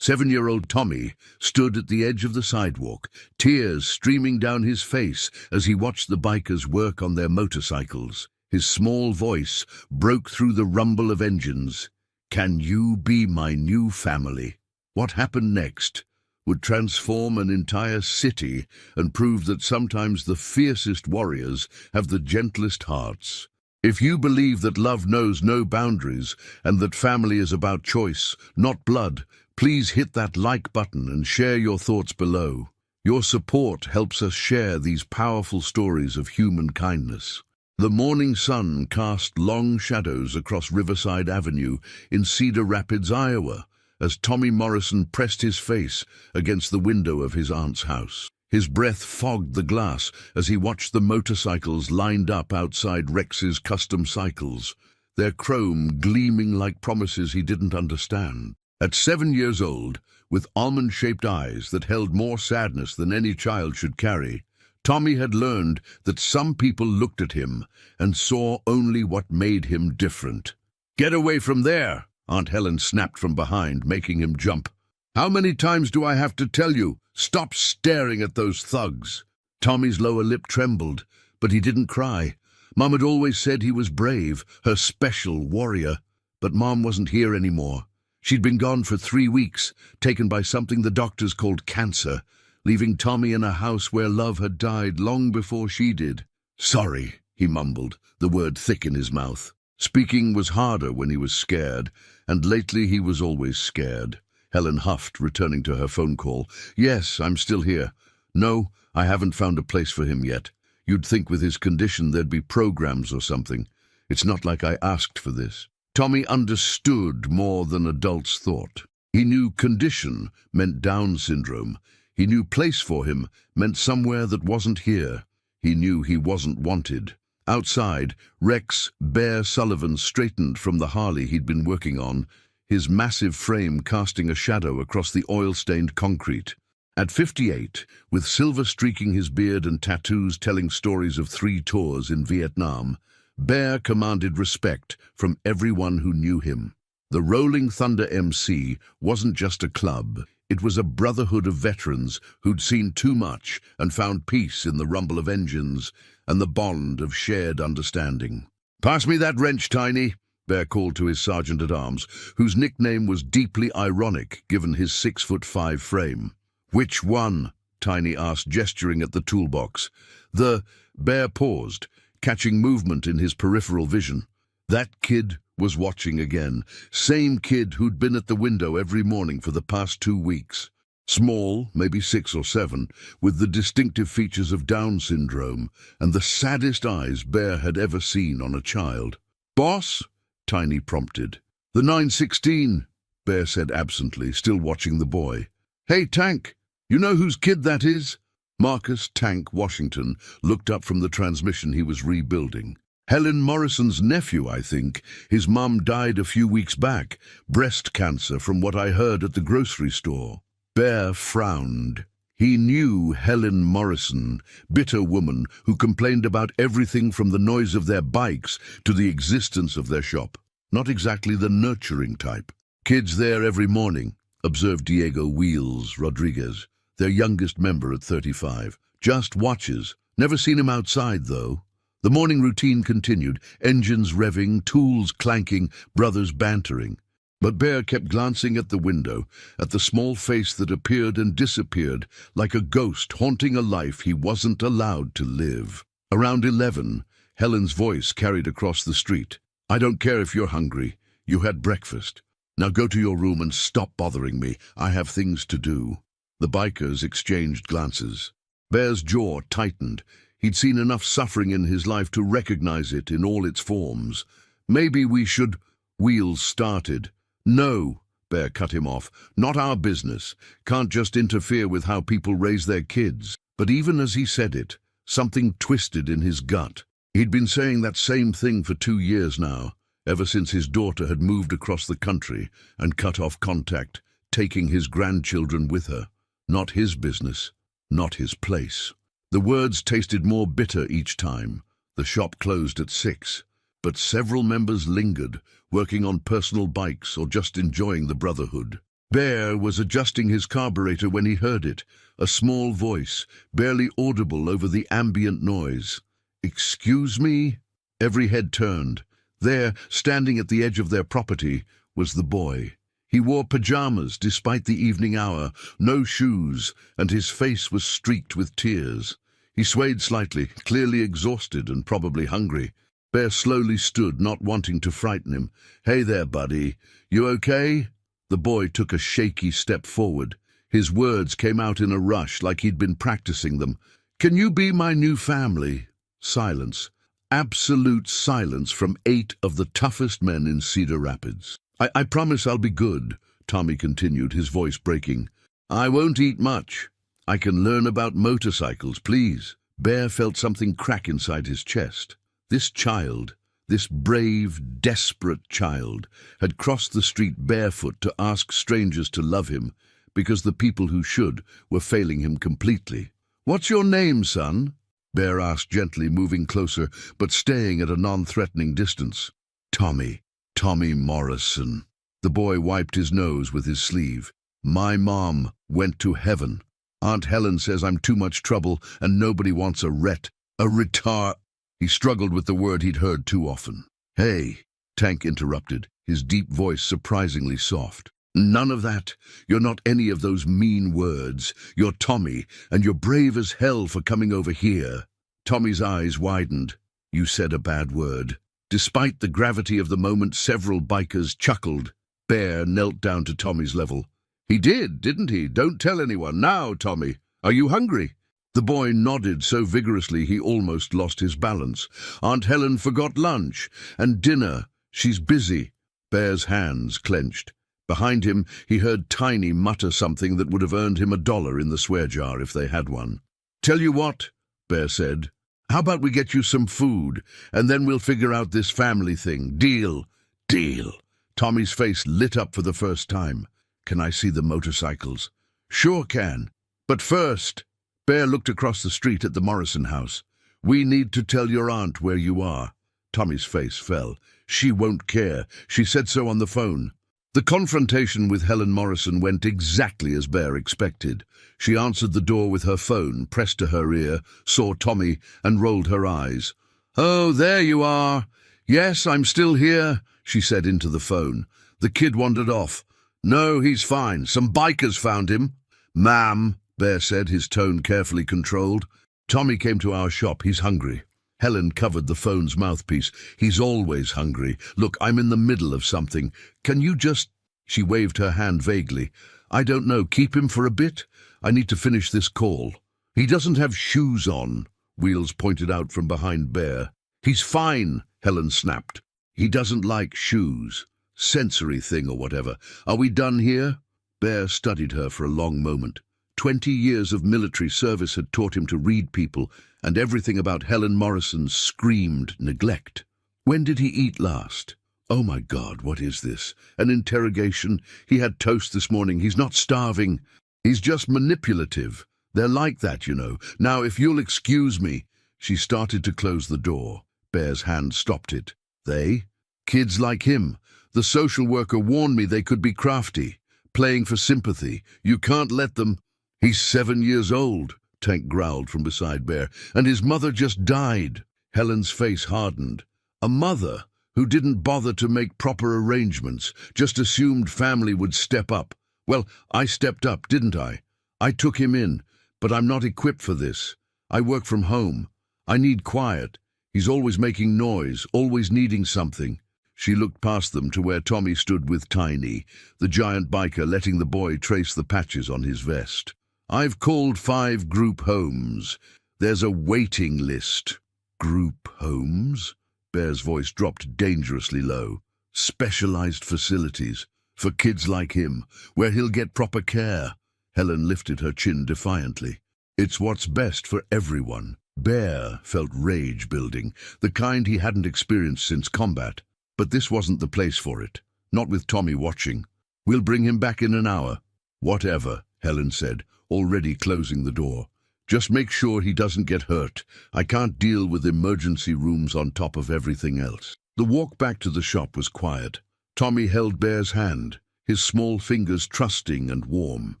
7-year-old Tommy stood at the edge of the sidewalk, tears streaming down his face as he watched the bikers work on their motorcycles. His small voice broke through the rumble of engines. "Can you be my new family?" What happened next would transform an entire city and prove that sometimes the fiercest warriors have the gentlest hearts. If you believe that love knows no boundaries and that family is about choice, not blood, please hit that like button and share your thoughts below. Your support helps us share these powerful stories of human kindness. The morning sun cast long shadows across Riverside Avenue in Cedar Rapids, Iowa, as Tommy Morrison pressed his face against the window of his aunt's house. His breath fogged the glass as he watched the motorcycles lined up outside Rex's Custom Cycles, their chrome gleaming like promises he didn't understand. At 7 years old, with almond-shaped eyes that held more sadness than any child should carry, Tommy had learned that some people looked at him and saw only what made him different. "Get away from there!" Aunt Helen snapped from behind, making him jump. "How many times do I have to tell you? Stop staring at those thugs!" Tommy's lower lip trembled, but he didn't cry. Mom had always said he was brave, her special warrior. But Mom wasn't here anymore. She'd been gone for 3 weeks, taken by something the doctors called cancer, leaving Tommy in a house where love had died long before she did. "Sorry," he mumbled, the word thick in his mouth. Speaking was harder when he was scared, and lately he was always scared. Helen huffed, returning to her phone call. "Yes, I'm still here. No, I haven't found a place for him yet. You'd think with his condition there'd be programs or something. It's not like I asked for this." Tommy understood more than adults thought. He knew condition meant Down syndrome. He knew place for him meant somewhere that wasn't here. He knew he wasn't wanted. Outside, Rex Bear Sullivan straightened from the Harley he'd been working on, his massive frame casting a shadow across the oil-stained concrete. At 58, with silver streaking his beard and tattoos telling stories of 3 tours in Vietnam, Bear commanded respect from everyone who knew him. The Rolling Thunder MC wasn't just a club. It was a brotherhood of veterans who'd seen too much and found peace in the rumble of engines and the bond of shared understanding. "Pass me that wrench, Tiny," Bear called to his sergeant-at-arms, whose nickname was deeply ironic given his 6'5" frame. "Which one?" Tiny asked, gesturing at the toolbox. Bear paused, catching movement in his peripheral vision. That kid was watching again. Same kid who'd been at the window every morning for the past 2 weeks. Small, maybe 6 or 7, with the distinctive features of Down syndrome and the saddest eyes Bear had ever seen on a child. "Boss?" Tiny prompted. "The 916, Bear said absently, still watching the boy. "Hey, Tank, you know whose kid that is?" Marcus Tank Washington looked up from the transmission he was rebuilding. "Helen Morrison's nephew, I think. His mum died a few weeks back. Breast cancer, from what I heard at the grocery store." Bear frowned. He knew Helen Morrison, bitter woman who complained about everything from the noise of their bikes to the existence of their shop. Not exactly the nurturing type. "Kids there every morning," observed Diego Wheels Rodriguez, their youngest member at 35. "Just watches. Never seen him outside, though." The morning routine continued, engines revving, tools clanking, brothers bantering. But Bear kept glancing at the window, at the small face that appeared and disappeared like a ghost haunting a life he wasn't allowed to live. Around 11, Helen's voice carried across the street. "I don't care if you're hungry. You had breakfast. Now go to your room and stop bothering me. I have things to do." The bikers exchanged glances. Bear's jaw tightened. He'd seen enough suffering in his life to recognize it in all its forms. "Maybe we should—" Wheels started. "No," Bear cut him off. "Not our business. Can't just interfere with how people raise their kids." But even as he said it, something twisted in his gut. He'd been saying that same thing for 2 years now, ever since his daughter had moved across the country and cut off contact, taking his grandchildren with her. Not his business, not his place. The words tasted more bitter each time. The shop closed at 6, but several members lingered, working on personal bikes or just enjoying the brotherhood. Bear was adjusting his carburetor when he heard it, a small voice, barely audible over the ambient noise. "Excuse me?" Every head turned. There, standing at the edge of their property, was the boy. He wore pajamas despite the evening hour, no shoes, and his face was streaked with tears. He swayed slightly, clearly exhausted and probably hungry. Bear slowly stood, not wanting to frighten him. "Hey there, buddy. You okay?" The boy took a shaky step forward. His words came out in a rush, like he'd been practicing them. "Can you be my new family?" Silence. Absolute silence from 8 of the toughest men in Cedar Rapids. I promise I'll be good," Tommy continued, his voice breaking. "I won't eat much. I can learn about motorcycles, please." Bear felt something crack inside his chest. This child, this brave, desperate child, had crossed the street barefoot to ask strangers to love him because the people who should were failing him completely. "What's your name, son?" Bear asked gently, moving closer, but staying at a non-threatening distance. "Tommy. Tommy Morrison." The boy wiped his nose with his sleeve. "My mom went to heaven. Aunt Helen says I'm too much trouble and nobody wants a retard." He struggled with the word he'd heard too often. "Hey," Tank interrupted, his deep voice surprisingly soft. "None of that. You're not any of those mean words. You're Tommy, and you're brave as hell for coming over here." Tommy's eyes widened. "You said a bad word." Despite the gravity of the moment, several bikers chuckled. Bear knelt down to Tommy's level. "He did, didn't he? Don't tell anyone. Now, Tommy, are you hungry?" The boy nodded so vigorously he almost lost his balance. "Aunt Helen forgot lunch. And dinner. She's busy." Bear's hands clenched. Behind him, he heard Tiny mutter something that would have earned him $1 in the swear jar if they had one. "Tell you what," Bear said. "How about we get you some food, and then we'll figure out this family thing. Deal?" "Deal." Tommy's face lit up for the first time. "Can I see the motorcycles?" "Sure can. But first..." Bear looked across the street at the Morrison house. "We need to tell your aunt where you are." Tommy's face fell. "She won't care. She said so on the phone." The confrontation with Helen Morrison went exactly as Bear expected. She answered the door with her phone, pressed to her ear, saw Tommy, and rolled her eyes. "Oh, there you are. Yes, I'm still here," she said into the phone. The kid wandered off. "No, he's fine. Some bikers found him." "Ma'am," Bear said, his tone carefully controlled. "Tommy came to our shop. He's hungry." Helen covered the phone's mouthpiece. "He's always hungry. Look, I'm in the middle of something. Can you just..." She waved her hand vaguely. "I don't know. Keep him for a bit? I need to finish this call." "He doesn't have shoes on," Wheels pointed out from behind Bear. "He's fine," Helen snapped. "He doesn't like shoes. Sensory thing or whatever. Are we done here?" Bear studied her for a long moment. 20 years of military service had taught him to read people, and everything about Helen Morrison screamed neglect. "When did he eat last?" "Oh my God, what is this? An interrogation? He had toast this morning. He's not starving. He's just manipulative. They're like that, you know. Now, if you'll excuse me..." She started to close the door. Bear's hand stopped it. "They? Kids like him. The social worker warned me they could be crafty, playing for sympathy. You can't let them..." "He's 7 years old," Tank growled from beside Bear, "and his mother just died." Helen's face hardened. A mother who didn't bother to make proper arrangements, just assumed family would step up. Well, I stepped up, didn't I? I took him in, but I'm not equipped for this. I work from home. I need quiet. He's always making noise, always needing something. She looked past them to where Tommy stood with Tiny, the giant biker letting the boy trace the patches on his vest. "I've called 5 group homes. There's a waiting list." "Group homes?" Bear's voice dropped dangerously low. "Specialized facilities. For kids like him, where he'll get proper care." Helen lifted her chin defiantly. "It's what's best for everyone." Bear felt rage building, the kind he hadn't experienced since combat. But this wasn't the place for it. Not with Tommy watching. "We'll bring him back in an hour." "Whatever," Helen said, already closing the door. "Just make sure he doesn't get hurt. I can't deal with emergency rooms on top of everything else." The walk back to the shop was quiet. Tommy held Bear's hand, his small fingers trusting and warm.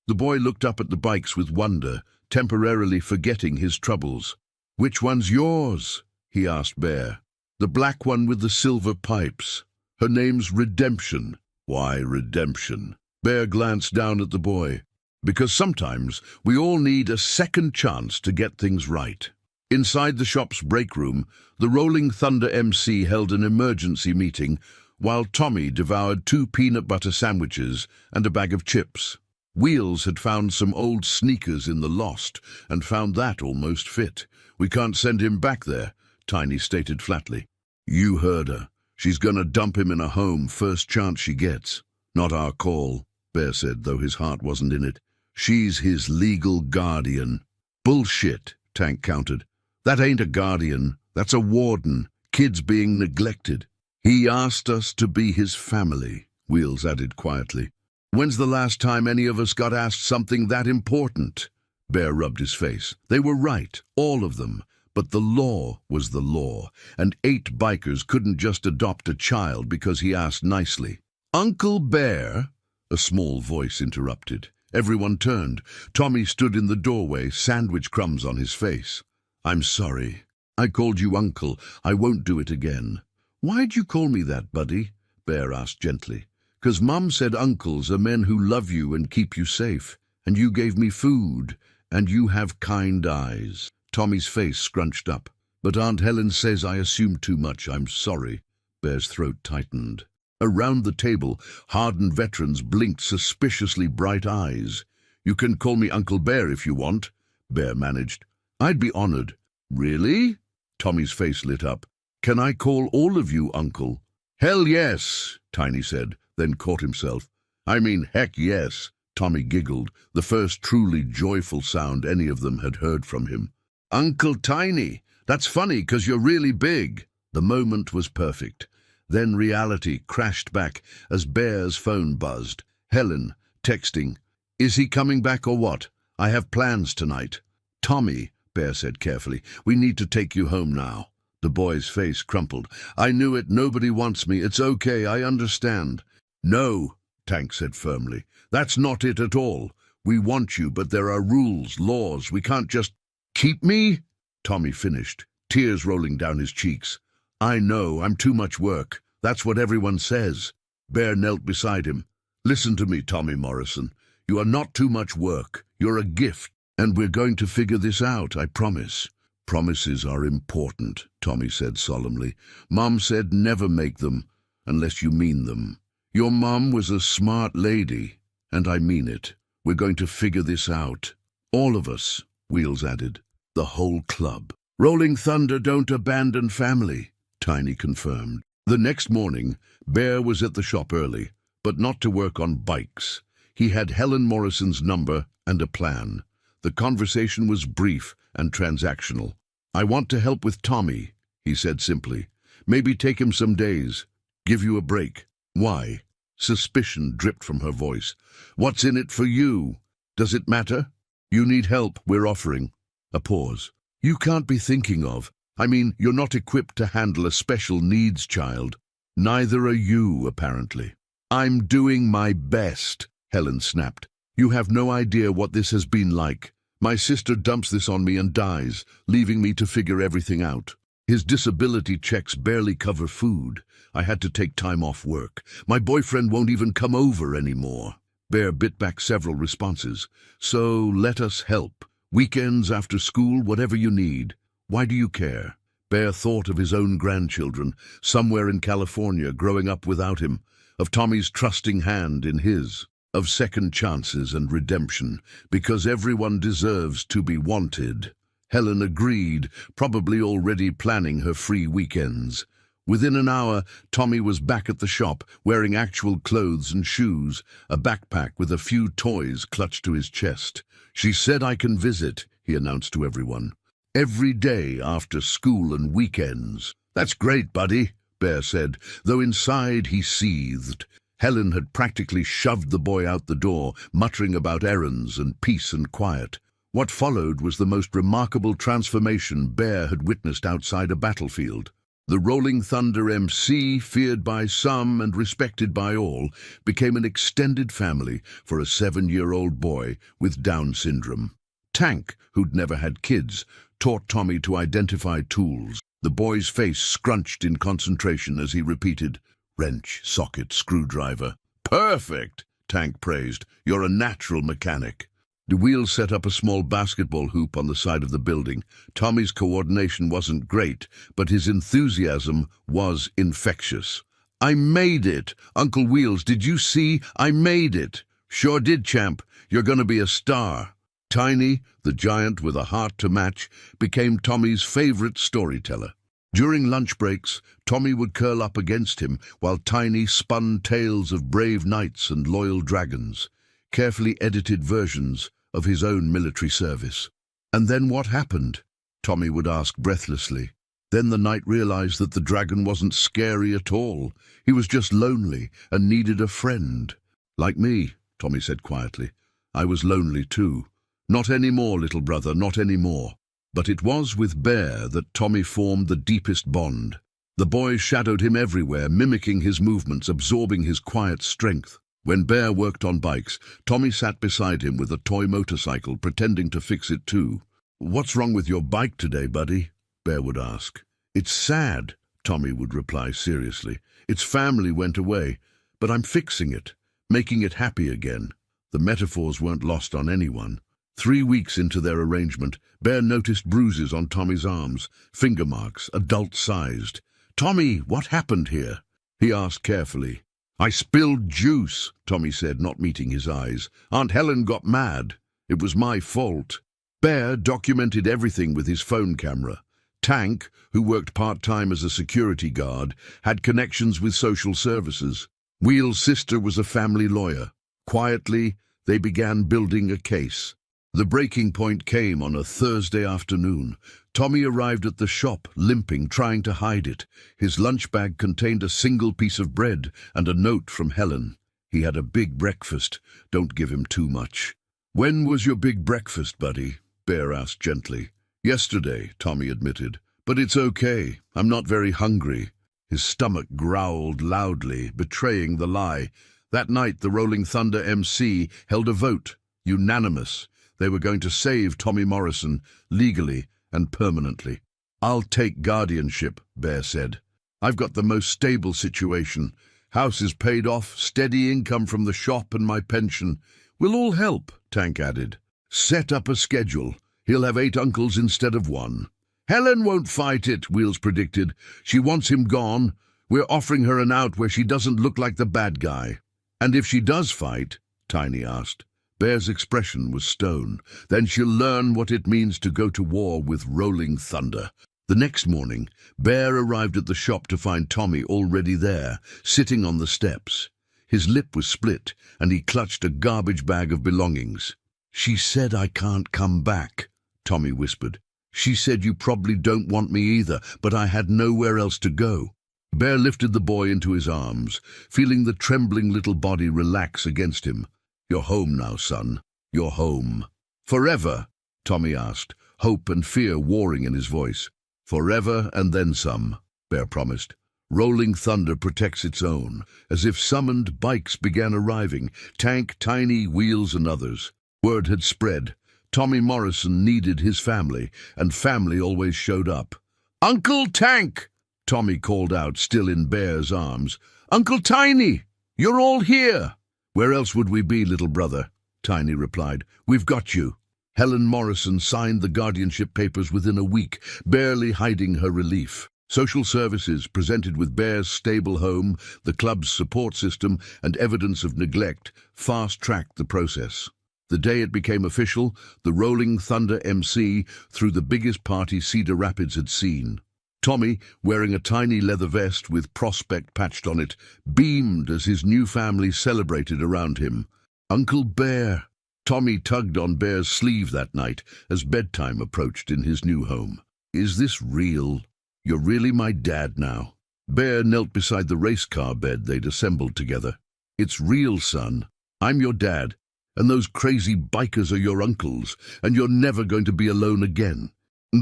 The boy looked up at the bikes with wonder, temporarily forgetting his troubles. "Which one's yours?" he asked Bear. "The black one with the silver pipes. Her name's Redemption." "Why Redemption?" Bear glanced down at the boy. "Because sometimes we all need a second chance to get things right." Inside the shop's break room, the Rolling Thunder MC held an emergency meeting while Tommy devoured 2 peanut butter sandwiches and a bag of chips. Wheels had found some old sneakers in the lost and found that almost fit. "We can't send him back there," Tiny stated flatly. "You heard her. She's gonna dump him in a home first chance she gets." "Not our call," Bear said, though his heart wasn't in it. "She's his legal guardian." "Bullshit," Tank countered. "That ain't a guardian. That's a warden. Kids being neglected." "He asked us to be his family," Wheels added quietly. "When's the last time any of us got asked something that important?" Bear rubbed his face. They were right, all of them. But the law was the law, and 8 bikers couldn't just adopt a child because he asked nicely. "Uncle Bear," a small voice interrupted. Everyone turned. Tommy stood in the doorway, sandwich crumbs on his face. "I'm sorry. I called you uncle. I won't do it again." "Why'd you call me that, buddy?" Bear asked gently. "'Cause Mum said uncles are men who love you and keep you safe, and you gave me food, and you have kind eyes." Tommy's face scrunched up. "But Aunt Helen says I assumed too much. I'm sorry." Bear's throat tightened. Around the table, hardened veterans blinked suspiciously bright eyes. "You can call me Uncle Bear if you want," Bear managed. "I'd be honored." "Really?" Tommy's face lit up. "Can I call all of you Uncle?" "Hell yes," Tiny said, then caught himself. "I mean, heck yes." Tommy giggled, the first truly joyful sound any of them had heard from him. "Uncle Tiny, that's funny 'cause you're really big." The moment was perfect. Then reality crashed back as Bear's phone buzzed. Helen, texting, "Is he coming back or what? I have plans tonight." "Tommy," Bear said carefully, "we need to take you home now." The boy's face crumpled. "I knew it. Nobody wants me. It's okay. I understand." "No," Tank said firmly. "That's not it at all. We want you, but there are rules, laws. We can't just—" "Keep me?" Tommy finished, tears rolling down his cheeks. "I know, I'm too much work. That's what everyone says." Bear knelt beside him. "Listen to me, Tommy Morrison. You are not too much work. You're a gift, and we're going to figure this out, I promise." "Promises are important," Tommy said solemnly. "Mom said never make them unless you mean them. Your mom was a smart lady, and I mean it. We're going to figure this out. All of us," Wheels added. "The whole club." "Rolling Thunder don't abandon family," Tiny confirmed. The next morning, Bear was at the shop early, but not to work on bikes. He had Helen Morrison's number and a plan. The conversation was brief and transactional. "I want to help with Tommy," he said simply. "Maybe take him some days. Give you a break." "Why?" Suspicion dripped from her voice. "What's in it for you? Does it matter?" "You need help, we're offering." A pause. "You can't be thinking of. I mean, you're not equipped to handle a special needs child." "Neither are you, apparently." "I'm doing my best," Helen snapped. "You have no idea what this has been like. My sister dumps this on me and dies, leaving me to figure everything out. His disability checks barely cover food. I had to take time off work. My boyfriend won't even come over anymore." Bear bit back several responses. "So let us help. Weekends, after school, whatever you need. Why do you care?" Bear thought of his own grandchildren, somewhere in California, growing up without him, of Tommy's trusting hand in his, of second chances and redemption, because everyone deserves to be wanted. Helen agreed, probably already planning her free weekends. Within an hour, Tommy was back at the shop, wearing actual clothes and shoes, a backpack with a few toys clutched to his chest. "She said I can visit," he announced to everyone. "Every day after school and weekends." "That's great, buddy," Bear said, though inside he seethed. Helen had practically shoved the boy out the door, muttering about errands and peace and quiet. What followed was the most remarkable transformation Bear had witnessed outside a battlefield. The Rolling Thunder MC, feared by some and respected by all, became an extended family for a 7-year-old boy with Down syndrome. Tank, who'd never had kids, taught Tommy to identify tools. The boy's face scrunched in concentration as he repeated, "Wrench, socket, screwdriver." "Perfect!" Tank praised. "You're a natural mechanic." The wheels set up a small basketball hoop on the side of the building. Tommy's coordination wasn't great, but his enthusiasm was infectious. "I made it! Uncle Wheels, did you see? I made it!" "Sure did, champ. You're gonna be a star." Tiny, the giant with a heart to match, became Tommy's favorite storyteller. During lunch breaks, Tommy would curl up against him while Tiny spun tales of brave knights and loyal dragons, carefully edited versions of his own military service. "And then what happened?" Tommy would ask breathlessly. Then the knight realized that the dragon wasn't scary at all. He was just lonely and needed a friend. "Like me," Tommy said quietly. "I was lonely too. Not anymore, little brother, not anymore." But it was with Bear that Tommy formed the deepest bond. The boy shadowed him everywhere, mimicking his movements, absorbing his quiet strength. When Bear worked on bikes, Tommy sat beside him with a toy motorcycle, pretending to fix it too. "What's wrong with your bike today, buddy?" Bear would ask. "It's sad," Tommy would reply seriously. "Its family went away, but I'm fixing it, making it happy again." The metaphors weren't lost on anyone. 3 weeks into their arrangement, Bear noticed bruises on Tommy's arms, finger marks, adult-sized. "Tommy, what happened here?" he asked carefully. "I spilled juice," Tommy said, not meeting his eyes. "Aunt Helen got mad. It was my fault." Bear documented everything with his phone camera. Tank, who worked part-time as a security guard, had connections with social services. Wheel's sister was a family lawyer. Quietly, they began building a case. The breaking point came on a Thursday afternoon. Tommy arrived at the shop, limping, trying to hide it. His lunch bag contained a single piece of bread and a note from Helen. He had a big breakfast. Don't give him too much. "When was your big breakfast, buddy?" Bear asked gently. "Yesterday," Tommy admitted. "But it's okay. I'm not very hungry." His stomach growled loudly, betraying the lie. That night, the Rolling Thunder MC held a vote. Unanimous. They were going to save Tommy Morrison, legally and permanently. "I'll take guardianship," Bear said. "I've got the most stable situation. House is paid off, steady income from the shop and my pension. We'll all help," Tank added. "Set up a schedule. He'll have 8 uncles instead of 1. "Helen won't fight it," Wheels predicted. "She wants him gone. We're offering her an out where she doesn't look like the bad guy." "And if she does fight?" Tiny asked. Bear's expression was stone. "Then she'll learn what it means to go to war with Rolling Thunder." The next morning, Bear arrived at the shop to find Tommy already there, sitting on the steps. His lip was split, and he clutched a garbage bag of belongings. "She said I can't come back," Tommy whispered. "She said you probably don't want me either, but I had nowhere else to go." Bear lifted the boy into his arms, feeling the trembling little body relax against him. "You're home now, son. You're home." "Forever?" Tommy asked, hope and fear warring in his voice. "Forever and then some," Bear promised. Rolling Thunder protects its own. As if summoned, bikes began arriving. Tank, Tiny, Wheels and others. Word had spread. Tommy Morrison needed his family, and family always showed up. "Uncle Tank!" Tommy called out, still in Bear's arms. "Uncle Tiny! You're all here!" "Where else would we be, little brother?" Tiny replied. "We've got you." Helen Morrison signed the guardianship papers within a week, barely hiding her relief. Social services, presented with Bear's stable home, the club's support system, and evidence of neglect, fast-tracked the process. The day it became official, the Rolling Thunder MC threw the biggest party Cedar Rapids had seen. Tommy, wearing a tiny leather vest with Prospect patched on it, beamed as his new family celebrated around him. "Uncle Bear!" Tommy tugged on Bear's sleeve that night as bedtime approached in his new home. "Is this real? You're really my dad now." Bear knelt beside the race car bed they'd assembled together. "It's real, son. I'm your dad, and those crazy bikers are your uncles, and you're never going to be alone again."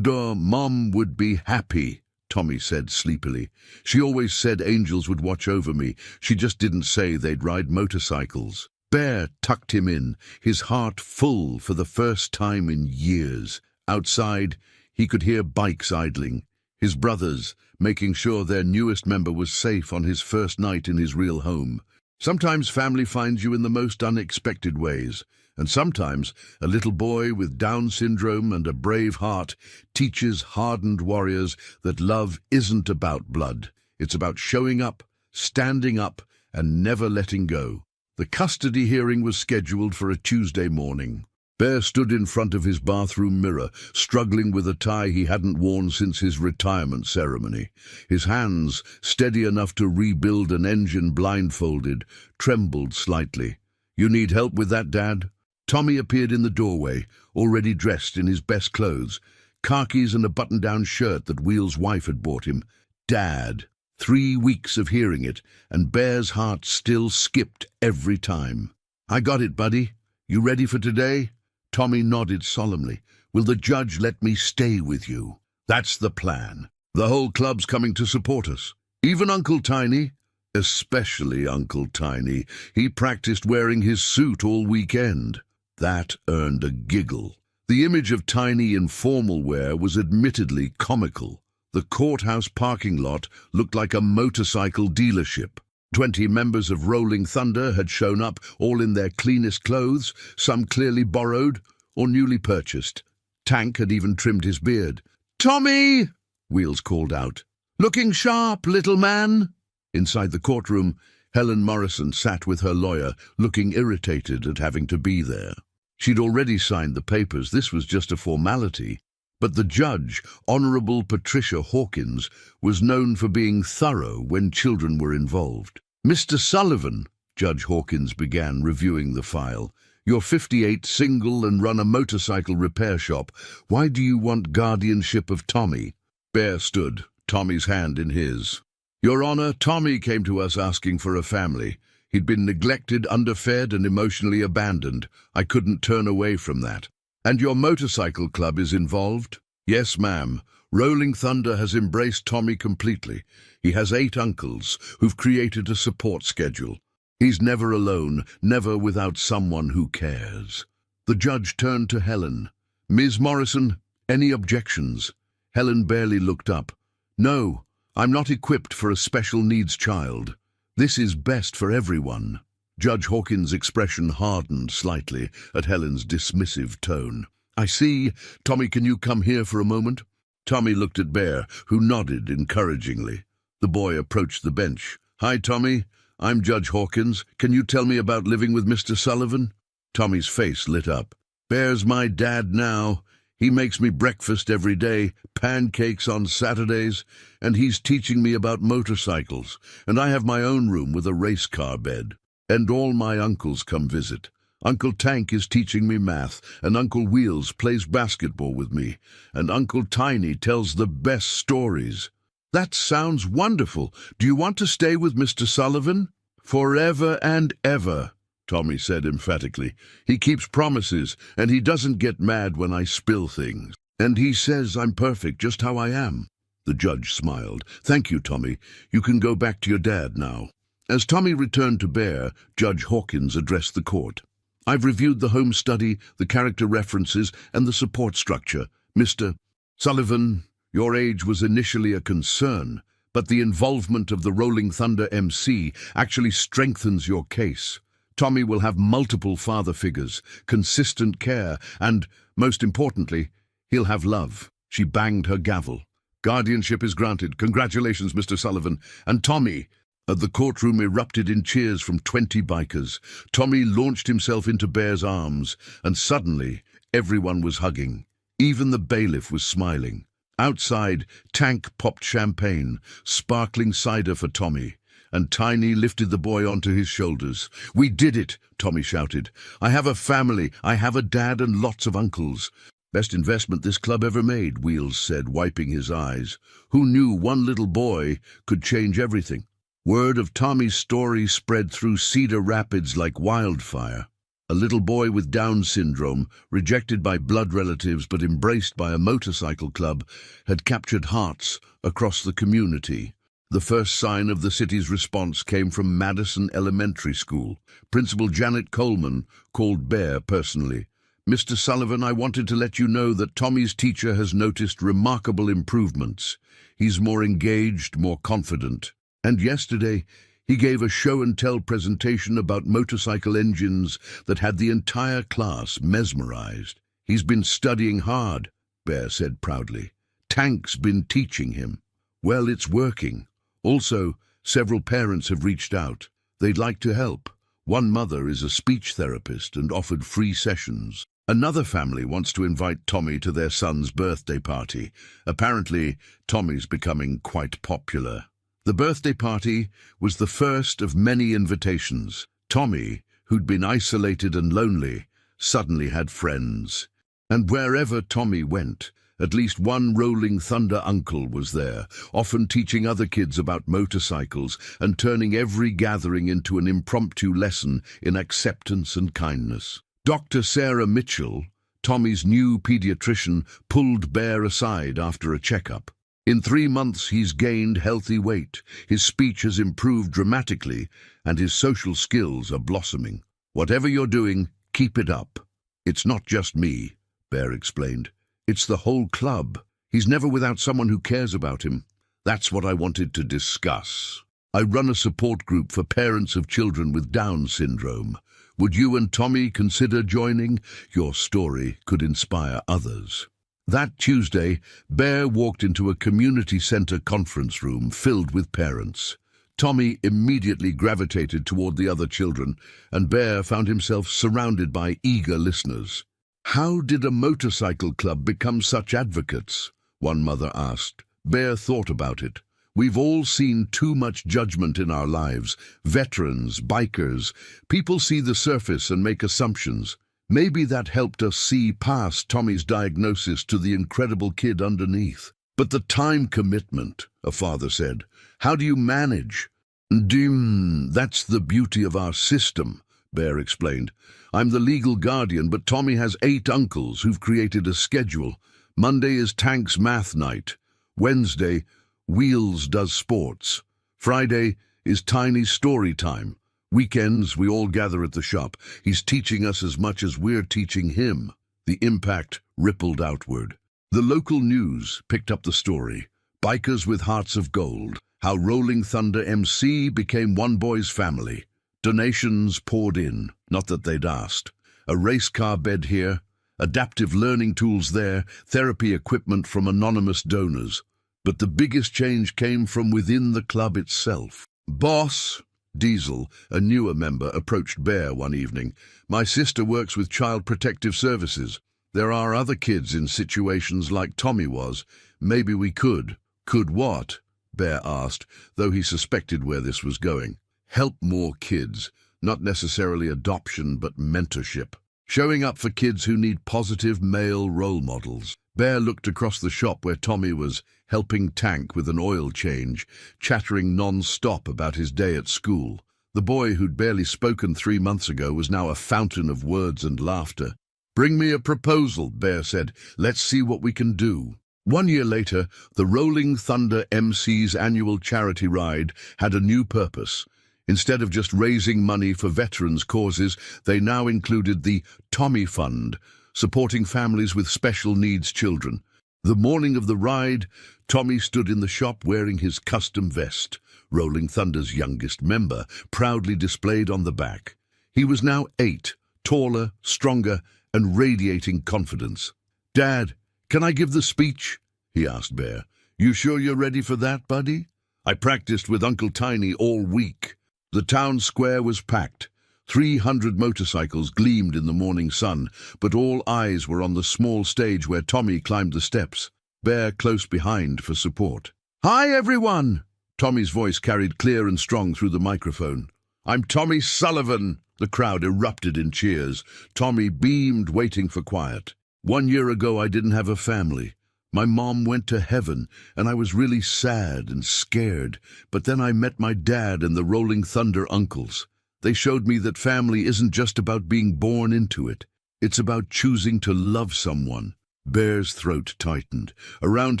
"Duh, Mom would be happy," Tommy said sleepily. She always said angels would watch over me. She just didn't say they'd ride motorcycles. Bear tucked him in, his heart full for the first time in years. Outside, he could hear bikes idling, his brothers making sure their newest member was safe on his first night in his real home. Sometimes family finds you in the most unexpected ways, and sometimes a little boy with Down syndrome and a brave heart teaches hardened warriors that love isn't about blood. It's about showing up, standing up, and never letting go. The custody hearing was scheduled for a Tuesday morning. Bear stood in front of his bathroom mirror, struggling with a tie he hadn't worn since his retirement ceremony. His hands, steady enough to rebuild an engine blindfolded, trembled slightly. "You need help with that, Dad?" Tommy appeared in the doorway, already dressed in his best clothes, khakis and a button-down shirt that Wheel's wife had bought him. Dad. 3 weeks of hearing it, and Bear's heart still skipped every time. "I got it, buddy. You ready for today?" Tommy nodded solemnly. "Will the judge let me stay with you?" "That's the plan. The whole club's coming to support us. Even Uncle Tiny." "Especially Uncle Tiny. He practiced wearing his suit all weekend." That earned a giggle. The image of Tiny in formal wear was admittedly comical. The courthouse parking lot looked like a motorcycle dealership. 20 members of Rolling Thunder had shown up, all in their cleanest clothes, some clearly borrowed or newly purchased. Tank had even trimmed his beard. "Tommy!" Wheels called out. "Looking sharp, little man." Inside the courtroom, Helen Morrison sat with her lawyer, looking irritated at having to be there. She'd already signed the papers. This was just a formality. But the judge, Honorable Patricia Hawkins, was known for being thorough when children were involved. "Mr. Sullivan," Judge Hawkins began, reviewing the file, "you're 58, single, and run a motorcycle repair shop. Why do you want guardianship of Tommy?" Bear stood, Tommy's hand in his. "Your Honor, Tommy came to us asking for a family. He'd been neglected, underfed, and emotionally abandoned. I couldn't turn away from that." "And your motorcycle club is involved?" "Yes, ma'am. Rolling Thunder has embraced Tommy completely. He has 8 uncles who've created a support schedule. He's never alone, never without someone who cares." The judge turned to Helen. "Ms. Morrison, any objections?" Helen barely looked up. "No, I'm not equipped for a special needs child. This is best for everyone." Judge Hawkins' expression hardened slightly at Helen's dismissive tone. "I see. Tommy, can you come here for a moment?" Tommy looked at Bear, who nodded encouragingly. The boy approached the bench. "Hi, Tommy. I'm Judge Hawkins. Can you tell me about living with Mr. Sullivan?" Tommy's face lit up. "Bear's my dad now. He makes me breakfast every day, pancakes on Saturdays, and he's teaching me about motorcycles, and I have my own room with a race car bed. And all my uncles come visit. Uncle Tank is teaching me math, and Uncle Wheels plays basketball with me, and Uncle Tiny tells the best stories." "That sounds wonderful. Do you want to stay with Mr. Sullivan?" "Forever and ever," Tommy said emphatically. "He keeps promises, and he doesn't get mad when I spill things. And he says I'm perfect just how I am." The judge smiled. "Thank you, Tommy. You can go back to your dad now." As Tommy returned to Bear, Judge Hawkins addressed the court. "I've reviewed the home study, the character references, and the support structure. Mr. Sullivan, your age was initially a concern, but the involvement of the Rolling Thunder MC actually strengthens your case. Tommy will have multiple father figures, consistent care, and, most importantly, he'll have love." She banged her gavel. "Guardianship is granted. Congratulations, Mr. Sullivan. And Tommy." The courtroom erupted in cheers from 20 bikers. Tommy launched himself into Bear's arms, and suddenly everyone was hugging. Even the bailiff was smiling. Outside, Tank popped champagne, sparkling cider for Tommy, and Tiny lifted the boy onto his shoulders. "We did it," Tommy shouted. "I have a family, I have a dad and lots of uncles." "Best investment this club ever made," Wheels said, wiping his eyes. Who knew one little boy could change everything? Word of Tommy's story spread through Cedar Rapids like wildfire. A little boy with Down syndrome, rejected by blood relatives but embraced by a motorcycle club, had captured hearts across the community. The first sign of the city's response came from Madison Elementary School. Principal Janet Coleman called Bear personally. "Mr. Sullivan, I wanted to let you know that Tommy's teacher has noticed remarkable improvements. He's more engaged, more confident. And yesterday, he gave a show-and-tell presentation about motorcycle engines that had the entire class mesmerized. He's been studying hard," Bear said proudly. "Tank's been teaching him. Well, it's working. Also, several parents have reached out. They'd like to help. One mother is a speech therapist and offered free sessions. Another family wants to invite Tommy to their son's birthday party. Apparently, Tommy's becoming quite popular." The birthday party was the first of many invitations. Tommy, who'd been isolated and lonely, suddenly had friends. And wherever Tommy went, at least one Rolling Thunder uncle was there, often teaching other kids about motorcycles and turning every gathering into an impromptu lesson in acceptance and kindness. Dr. Sarah Mitchell, Tommy's new pediatrician, pulled Bear aside after a checkup. "In 3 months he's gained healthy weight, his speech has improved dramatically, and his social skills are blossoming. Whatever you're doing, keep it up." "It's not just me," Bear explained. "It's the whole club. He's never without someone who cares about him. That's what I wanted to discuss. I run a support group for parents of children with Down syndrome. Would you and Tommy consider joining? Your story could inspire others." That Tuesday, Bear walked into a community center conference room filled with parents. Tommy immediately gravitated toward the other children, and Bear found himself surrounded by eager listeners. "How did a motorcycle club become such advocates?" one mother asked. Bear thought about it. "We've all seen too much judgment in our lives. Veterans, bikers, people see the surface and make assumptions. Maybe that helped us see past Tommy's diagnosis to the incredible kid underneath. But the time commitment," a father said. "How do you manage?" That's the beauty of our system," Bear explained. "I'm the legal guardian, but Tommy has 8 uncles who've created a schedule. Monday is Tank's math night. Wednesday, Wheels does sports. Friday is Tiny's story time. Weekends, we all gather at the shop. He's teaching us as much as we're teaching him." The impact rippled outward. The local news picked up the story. Bikers with hearts of gold. How Rolling Thunder MC became one boy's family. Donations poured in, not that they'd asked. A race car bed here, adaptive learning tools there, therapy equipment from anonymous donors. But the biggest change came from within the club itself. "Boss," Diesel, a newer member, approached Bear one evening. "My sister works with Child Protective Services. There are other kids in situations like Tommy was. Maybe we could." "Could what?" Bear asked, though he suspected where this was going. "Help more kids. Not necessarily adoption, but mentorship. Showing up for kids who need positive male role models." Bear looked across the shop where Tommy was helping Tank with an oil change, chattering non-stop about his day at school. The boy who'd barely spoken 3 months ago was now a fountain of words and laughter. "Bring me a proposal," Bear said. "Let's see what we can do." 1 year later, the Rolling Thunder MC's annual charity ride had a new purpose. Instead of just raising money for veterans' causes, they now included the Tommy Fund, supporting families with special needs children. The morning of the ride, Tommy stood in the shop wearing his custom vest, Rolling Thunder's youngest member, proudly displayed on the back. He was now 8, taller, stronger, and radiating confidence. "Dad, can I give the speech?" he asked Bear. "You sure you're ready for that, buddy?" "I practiced with Uncle Tiny all week." The town square was packed. 300 motorcycles gleamed in the morning sun, but all eyes were on the small stage where Tommy climbed the steps, Bear close behind for support. "Hi, everyone!" Tommy's voice carried clear and strong through the microphone. "I'm Tommy Sullivan!" The crowd erupted in cheers. Tommy beamed, waiting for quiet. "1 year ago, I didn't have a family. My mom went to heaven, and I was really sad and scared, but then I met my dad and the Rolling Thunder uncles. They showed me that family isn't just about being born into it. It's about choosing to love someone. Bear's throat tightened. Around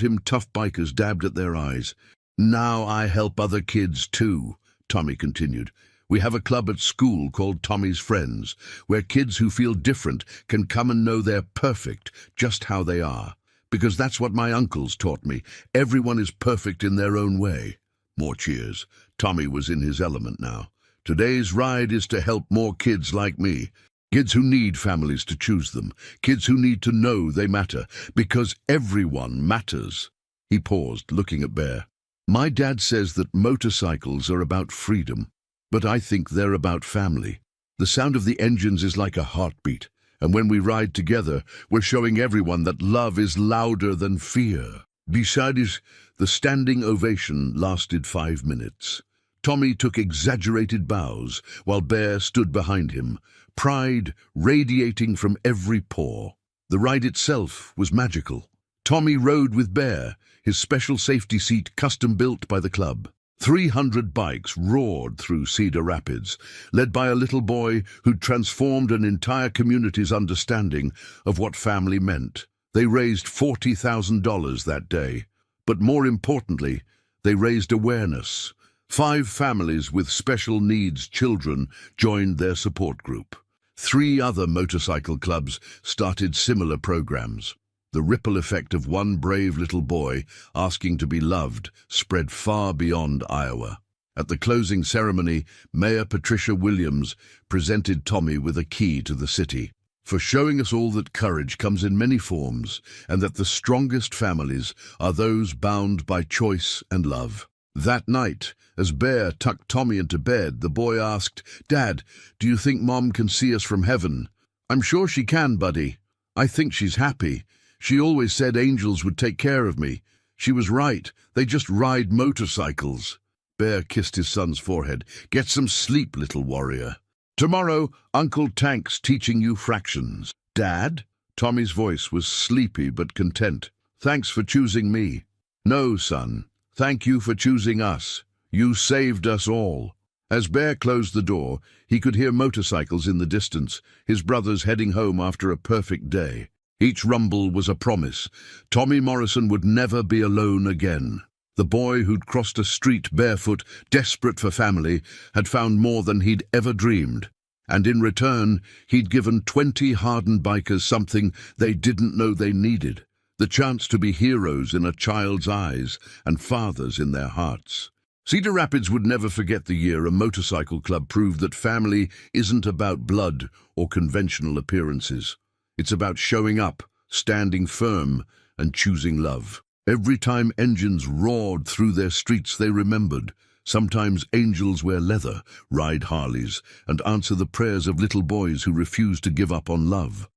him, tough bikers dabbed at their eyes. Now I help other kids too, Tommy continued. We have a club at school called Tommy's Friends, where kids who feel different can come and know they're perfect, just how they are. Because that's what my uncles taught me. Everyone is perfect in their own way. More cheers. Tommy was in his element now. Today's ride is to help more kids like me. Kids who need families to choose them. Kids who need to know they matter. Because everyone matters. He paused, looking at Bear. My dad says that motorcycles are about freedom, but I think they're about family. The sound of the engines is like a heartbeat, and when we ride together, we're showing everyone that love is louder than fear. Besides, the standing ovation lasted 5 minutes. Tommy took exaggerated bows, while Bear stood behind him, pride radiating from every pore. The ride itself was magical. Tommy rode with Bear, his special safety seat custom-built by the club. 300 bikes roared through Cedar Rapids, led by a little boy who'd transformed an entire community's understanding of what family meant. They raised $40,000 that day, but more importantly, they raised awareness. 5 families with special needs children joined their support group. 3 other motorcycle clubs started similar programs. The ripple effect of one brave little boy asking to be loved spread far beyond Iowa. At the closing ceremony, Mayor Patricia Williams presented Tommy with a key to the city, for showing us all that courage comes in many forms, and that the strongest families are those bound by choice and love. That night, as Bear tucked Tommy into bed, the boy asked, "Dad, do you think Mom can see us from heaven?" "I'm sure she can, buddy. I think she's happy. She always said angels would take care of me. She was right. They just ride motorcycles." Bear kissed his son's forehead. "Get some sleep, little warrior. Tomorrow, Uncle Tank's teaching you fractions." "Dad?" Tommy's voice was sleepy but content. "Thanks for choosing me." "No, son. Thank you for choosing us. You saved us all." As Bear closed the door, he could hear motorcycles in the distance, his brothers heading home after a perfect day. Each rumble was a promise. Tommy Morrison would never be alone again. The boy who'd crossed a street barefoot, desperate for family, had found more than he'd ever dreamed. And in return, he'd given 20 hardened bikers something they didn't know they needed. The chance to be heroes in a child's eyes and fathers in their hearts. Cedar Rapids would never forget the year a motorcycle club proved that family isn't about blood or conventional appearances. It's about showing up, standing firm, and choosing love. Every time engines roared through their streets, they remembered. Sometimes angels wear leather, ride Harleys, and answer the prayers of little boys who refuse to give up on love.